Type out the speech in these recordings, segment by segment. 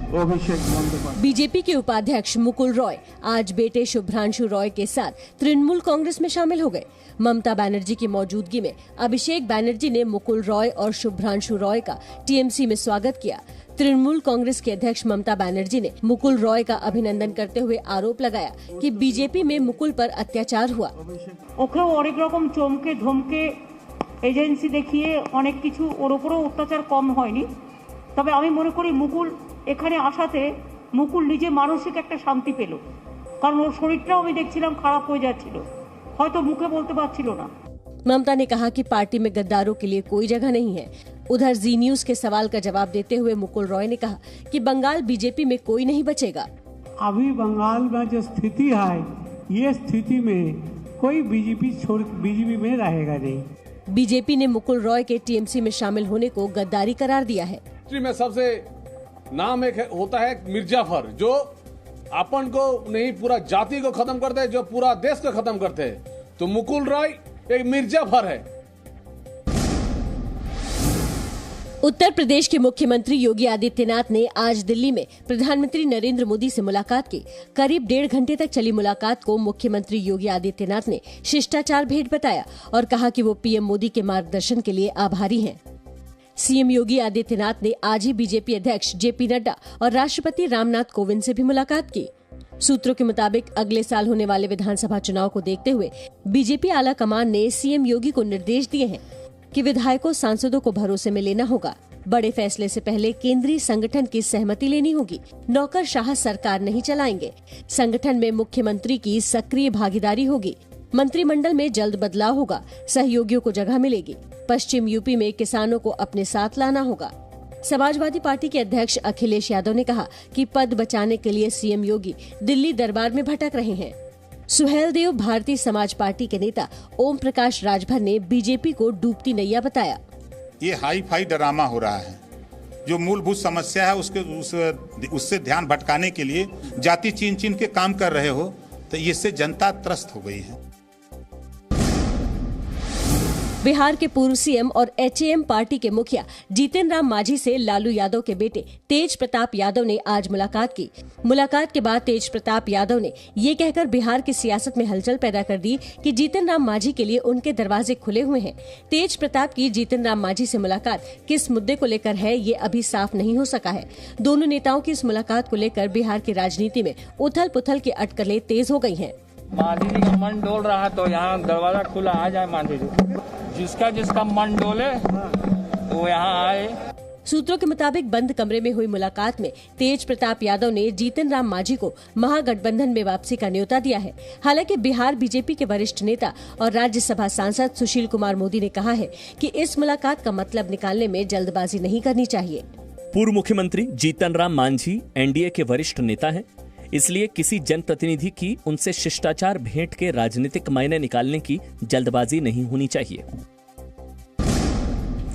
BJP के उपाध्यक्ष मुकुल रॉय आज बेटे शुभ्रांशु रॉय के साथ तृणमूल कांग्रेस में शामिल हो गए। ममता बनर्जी की मौजूदगी में अभिषेक बनर्जी ने मुकुल रॉय और शुभ्रांशु रॉय का टीएमसी में स्वागत किया। तृणमूल कांग्रेस के अध्यक्ष ममता बनर्जी ने मुकुल रॉय का अभिनंदन करते हुए आरोप लगाया कि बीजेपी में मुकुल पर अत्याचार हुआ। चमके धमके एजेंसी देखिए अनेक किछु ओर उपरो अत्याचार कम হয়নি। তবে আমি মনে করি মুকুল এখানে আসাতে মুকুল নিজে মানসিক একটা শান্তি পেল, কারণ ওর শরীরটাও আমি দেখছিলাম খারাপ হয়ে যাচ্ছিল, হয়তো মুখে বলতে পারছিল না। ममता ने कहा कि पार्टी में गद्दारों के लिए कोई जगह नहीं है। उधर जी न्यूज के सवाल का जवाब देते हुए मुकुल रॉय ने कहा कि बंगाल बीजेपी में कोई नहीं बचेगा। अभी बंगाल में जो स्थिति है, ये स्थिति में कोई बीजेपी में रहेगा नहीं। बीजेपी ने मुकुल रॉय के टीएमसी में शामिल होने को गद्दारी करार दिया है। में सबसे नाम एक होता है मिर्जाफर, जो अपन को नहीं पूरा जाति को खत्म करते हैं, जो पूरा देश को खत्म करते हैं। तो मुकुल रॉय एक मिर्जाफर है। उत्तर प्रदेश के मुख्यमंत्री योगी आदित्यनाथ ने आज दिल्ली में प्रधानमंत्री नरेंद्र मोदी से मुलाकात की। करीब 1.5 घंटे तक चली मुलाकात को मुख्यमंत्री योगी आदित्यनाथ ने शिष्टाचार भेंट बताया और कहा कि वो पीएम मोदी के मार्गदर्शन के लिए आभारी हैं। सीएम योगी आदित्यनाथ ने आज ही बीजेपी अध्यक्ष जेपी नड्डा और राष्ट्रपति रामनाथ कोविंद से भी मुलाकात की। सूत्रों के मुताबिक अगले साल होने वाले विधानसभा चुनाव को देखते हुए बीजेपी आला कमान ने सीएम योगी को निर्देश दिए हैं कि विधायकों सांसदों को भरोसे में लेना होगा। बड़े फैसले से पहले केंद्रीय संगठन की सहमति लेनी होगी। नौकरशाह सरकार नहीं चलाएंगे। संगठन में मुख्यमंत्री की सक्रिय भागीदारी होगी। मंत्रिमंडल में जल्द बदलाव होगा। सहयोगियों को जगह मिलेगी। पश्चिम यूपी में किसानों को अपने साथ लाना होगा। समाजवादी पार्टी के अध्यक्ष अखिलेश यादव ने कहा कि पद बचाने के लिए सीएम योगी दिल्ली दरबार में भटक रहे हैं। सुहेल देव भारतीय समाज पार्टी के नेता ओम प्रकाश राजभर ने बीजेपी को डूबती नैया बताया। ये हाई फाई ड्रामा हो रहा है। जो मूलभूत समस्या है उससे ध्यान भटकाने के लिए जाति चीन के काम कर रहे हो, तो इससे जनता त्रस्त हो गई है। बिहार के पूर्व सीएम और एचएएम पार्टी के मुखिया जीतन राम मांझी से लालू यादव के बेटे तेज प्रताप यादव ने आज मुलाकात की। मुलाकात के बाद तेज प्रताप यादव ने ये कहकर बिहार की सियासत में हलचल पैदा कर दी कि जीतन राम मांझी के लिए उनके दरवाजे खुले हुए हैं। तेज प्रताप की जीतन राम मांझी से मुलाकात किस मुद्दे को लेकर है, ये अभी साफ नहीं हो सका है। दोनों नेताओं की इस मुलाकात को लेकर बिहार की राजनीति में उथल पुथल की अटकलें तेज हो गयी है। मांझी जी का मन डोल रहा तो यहाँ दरवाजा खुला, आ जाए मांझी जी, जिसका मन डोले वो यहाँ आए। सूत्रों के मुताबिक बंद कमरे में हुई मुलाकात में तेज प्रताप यादव ने जीतन राम मांझी को महागठबंधन में वापसी का न्योता दिया है। हालांकि बिहार बीजेपी के वरिष्ठ नेता और राज्यसभा सांसद सुशील कुमार मोदी ने कहा है कि इस मुलाकात का मतलब निकालने में जल्दबाजी नहीं करनी चाहिए। पूर्व मुख्यमंत्री जीतन राम मांझी एनडीए के वरिष्ठ नेता हैं, इसलिए किसी जनप्रतिनिधि की उनसे शिष्टाचार भेंट के राजनीतिक मायने निकालने की जल्दबाजी नहीं होनी चाहिए।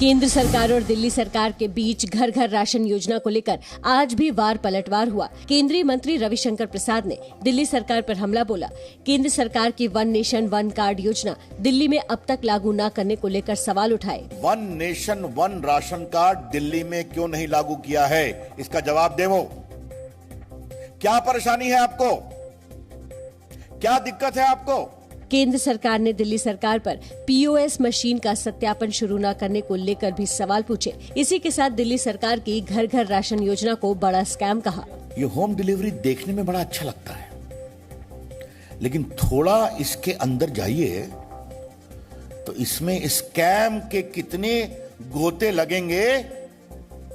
केंद्र सरकार और दिल्ली सरकार के बीच घर घर राशन योजना को लेकर आज भी वार पलटवार हुआ। केंद्रीय मंत्री रविशंकर प्रसाद ने दिल्ली सरकार पर हमला बोला। केंद्र सरकार की वन नेशन वन कार्ड योजना दिल्ली में अब तक लागू न करने को लेकर सवाल उठाए। One nation one ration card Delhi में क्यों नहीं लागू किया है, इसका जवाब देवो। क्या परेशानी है आपको, क्या दिक्कत है आपको? केंद्र सरकार ने दिल्ली सरकार पर पीओएस मशीन का सत्यापन शुरू न करने को लेकर भी सवाल पूछे। इसी के साथ दिल्ली सरकार की घर घर राशन योजना को बड़ा स्कैम कहा। ये होम डिलीवरी देखने में बड़ा अच्छा लगता है, लेकिन थोड़ा इसके अंदर जाइए तो इसमें स्कैम के कितने गोते लगेंगे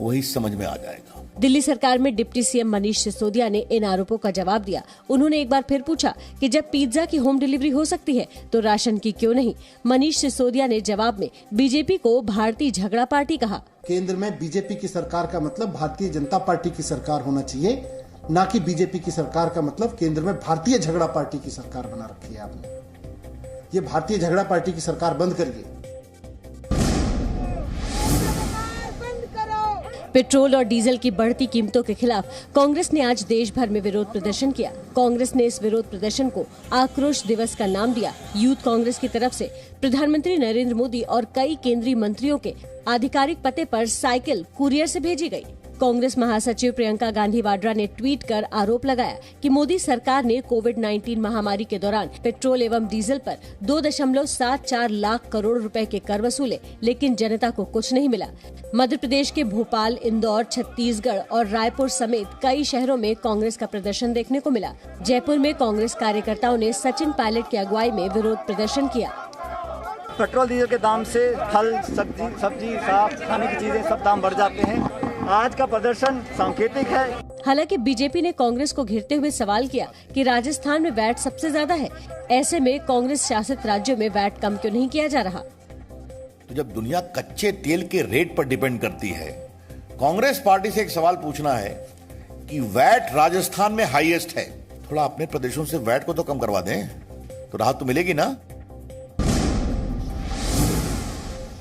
वही समझ में आ जाएगा। दिल्ली सरकार में डिप्टी सीएम मनीष सिसोदिया ने इन आरोपों का जवाब दिया। उन्होंने एक बार फिर पूछा कि जब पिज्जा की होम डिलीवरी हो सकती है तो राशन की क्यों नहीं। मनीष सिसोदिया ने जवाब में बीजेपी को भारतीय झगड़ा पार्टी कहा। केंद्र में बीजेपी की सरकार का मतलब भारतीय जनता पार्टी की सरकार होना चाहिए, न कि बीजेपी की सरकार का मतलब केंद्र में भारतीय झगड़ा पार्टी की सरकार बना रखी है आपने। ये भारतीय झगड़ा पार्टी की सरकार बंद करिए। पेट्रोल और डीजल की बढ़ती कीमतों के खिलाफ कांग्रेस ने आज देश भर में विरोध प्रदर्शन किया। कांग्रेस ने इस विरोध प्रदर्शन को आक्रोश दिवस का नाम दिया। यूथ कांग्रेस की तरफ से प्रधानमंत्री नरेंद्र मोदी और कई केंद्रीय मंत्रियों के आधिकारिक पते पर साइकिल कुरियर से भेजी गई। कांग्रेस महासचिव प्रियंका गांधी वाड्रा ने ट्वीट कर आरोप लगाया कि मोदी सरकार ने कोविड-19 महामारी के दौरान पेट्रोल एवं डीजल पर 2.74 लाख करोड़ रुपए के कर वसूले, लेकिन जनता को कुछ नहीं मिला। मध्य प्रदेश के भोपाल, इंदौर, छत्तीसगढ़ और रायपुर समेत कई शहरों में कांग्रेस का प्रदर्शन देखने को मिला। जयपुर में कांग्रेस कार्यकर्ताओं ने सचिन पायलट की अगुवाई में विरोध प्रदर्शन किया। पेट्रोल डीजल के दाम से फल, सब्जी, साग, खाने की चीजें सब दाम बढ़ जाते हैं। आज का प्रदर्शन सांकेतिक है। हालांकि बीजेपी ने कांग्रेस को घेरते हुए सवाल किया कि राजस्थान में वैट सबसे ज्यादा है, ऐसे में कांग्रेस शासित राज्यों में वैट कम क्यों नहीं किया जा रहा। तो जब दुनिया कच्चे तेल के रेट पर डिपेंड करती है, कांग्रेस पार्टी से एक सवाल पूछना है कि वैट राजस्थान में हाईएस्ट है, थोड़ा अपने प्रदेशों से वैट को तो कम करवा दें, तो राहत तो मिलेगी ना।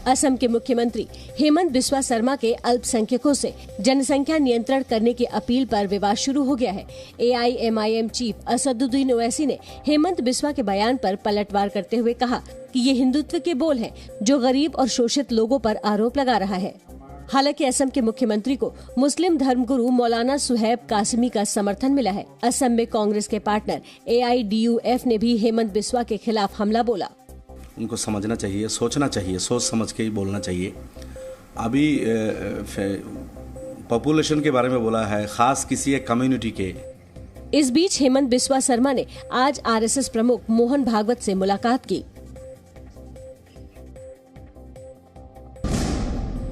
असम के मुख्यमंत्री हेमंत बिस्वा शर्मा के अल्पसंख्यकों से जनसंख्या नियंत्रण करने की अपील पर विवाद शुरू हो गया है। AIMIM चीफ असदुद्दीन ओवैसी ने हेमंत बिस्वा के बयान पर पलटवार करते हुए कहा कि ये हिंदुत्व के बोल हैं, जो गरीब और शोषित लोगों पर आरोप लगा रहा है। हालांकि असम के मुख्यमंत्री को मुस्लिम धर्मगुरु मौलाना सुहैब कासिमी का समर्थन मिला है। असम में कांग्रेस के पार्टनर AIDUF ने भी हेमंत बिस्वा के खिलाफ हमला बोला। उनको समझना चाहिए, सोचना चाहिए, सोच समझ के ही बोलना चाहिए। अभी पॉपुलेशन के बारे में बोला है, खास किसी एक कम्युनिटी के। इस बीच हेमंत बिस्वा शर्मा ने आज RSS प्रमुख मोहन भागवत से मुलाकात की।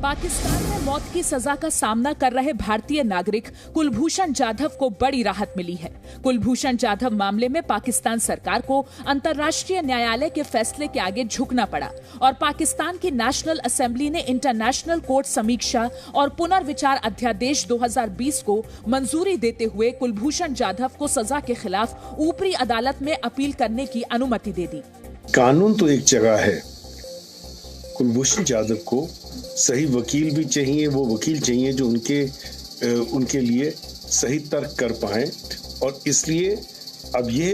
पाकिस्तान में मौत की सजा का सामना कर रहे भारतीय नागरिक कुलभूषण जाधव को बड़ी राहत मिली है। कुलभूषण जाधव मामले में पाकिस्तान सरकार को अंतर्राष्ट्रीय न्यायालय के फैसले के आगे झुकना पड़ा और पाकिस्तान की नेशनल असेंबली ने इंटरनेशनल कोर्ट समीक्षा और पुनर्विचार अध्यादेश 2020 को मंजूरी देते हुए कुलभूषण जाधव को सजा के खिलाफ ऊपरी अदालत में अपील करने की अनुमति दे दी। कानून तो एक जगह है, कुलभूषण जाधव को सही वकील भी चाहिए, वो वकील चाहिए जो उनके लिए सही तर्क कर पाए, और इसलिए अब ये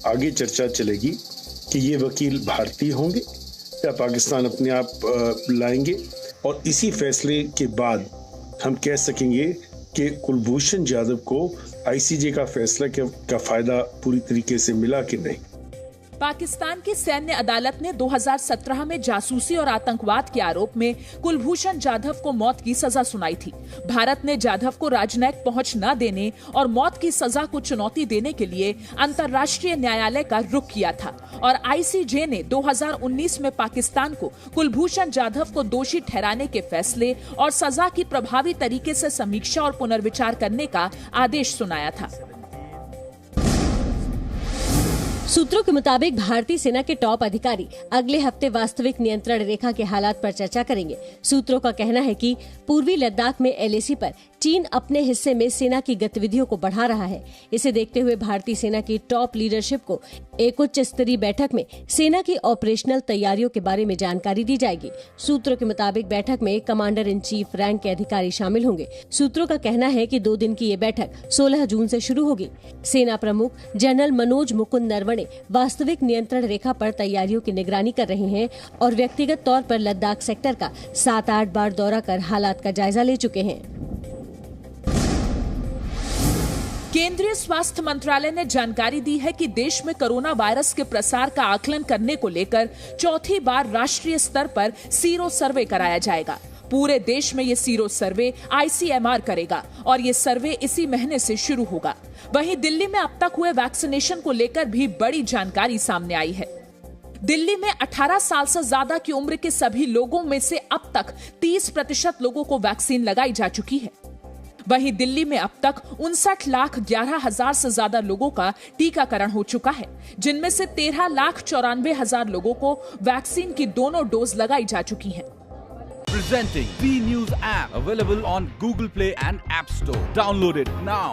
आगे चर्चा चलेगी कि ये वकील भारतीय होंगे या पाकिस्तान अपने आप लाएंगे, और इसी फैसले के बाद हम कह सकेंगे कि कुलभूषण जाधव को ICJ का फैसला का फायदा पूरी तरीके से मिला कि नहीं। पाकिस्तान की सैन्य अदालत ने 2017 में जासूसी और आतंकवाद के आरोप में कुलभूषण जाधव को मौत की सजा सुनाई थी। भारत ने जाधव को राजनयिक पहुंच न देने और मौत की सजा को चुनौती देने के लिए अंतर्राष्ट्रीय न्यायालय का रुख किया था और ICJ ने 2019 में पाकिस्तान को कुलभूषण जाधव को दोषी ठहराने के फैसले और सजा की प्रभावी तरीके से समीक्षा और पुनर्विचार करने का आदेश सुनाया था। सूत्रों के मुताबिक भारतीय सेना के टॉप अधिकारी अगले हफ्ते वास्तविक नियंत्रण रेखा के हालात पर चर्चा करेंगे। सूत्रों का कहना है कि पूर्वी लद्दाख में LAC पर चीन अपने हिस्से में सेना की गतिविधियों को बढ़ा रहा है। इसे देखते हुए भारतीय सेना की टॉप लीडरशिप को एक उच्च स्तरीय बैठक में सेना की ऑपरेशनल तैयारियों के बारे में जानकारी दी जाएगी। सूत्रों के मुताबिक बैठक में कमांडर इन चीफ रैंक के अधिकारी शामिल होंगे। सूत्रों का कहना है कि 2 दिन की ये बैठक 16 जून से शुरू होगी। सेना प्रमुख जनरल मनोज मुकुंद नरवणे वास्तविक नियंत्रण रेखा पर तैयारियों की निगरानी कर रहे हैं और व्यक्तिगत तौर पर लद्दाख सेक्टर का 7-8 बार दौरा कर हालात का जायजा ले चुके हैं। केंद्रीय स्वास्थ्य मंत्रालय ने जानकारी दी है कि देश में कोरोना वायरस के प्रसार का आकलन करने को लेकर चौथी बार राष्ट्रीय स्तर पर सीरो सर्वे कराया जाएगा। पूरे देश में ये सीरो सर्वे ICMR करेगा और ये सर्वे इसी महीने से शुरू होगा। वहीं दिल्ली में अब तक हुए वैक्सीनेशन को लेकर भी बड़ी जानकारी सामने आई है। दिल्ली में 18 साल से ज्यादा की उम्र के सभी लोगों में से अब तक 30% लोगों को वैक्सीन लगाई जा चुकी है। वहीं दिल्ली में अब तक 59,11,000 से ज्यादा लोगों का टीकाकरण हो चुका है, जिनमें से 13,94,000 लोगों को वैक्सीन की दोनों डोज लगाई जा चुकी हैं। Presenting B News app, available on Google Play and App Store. Download it now.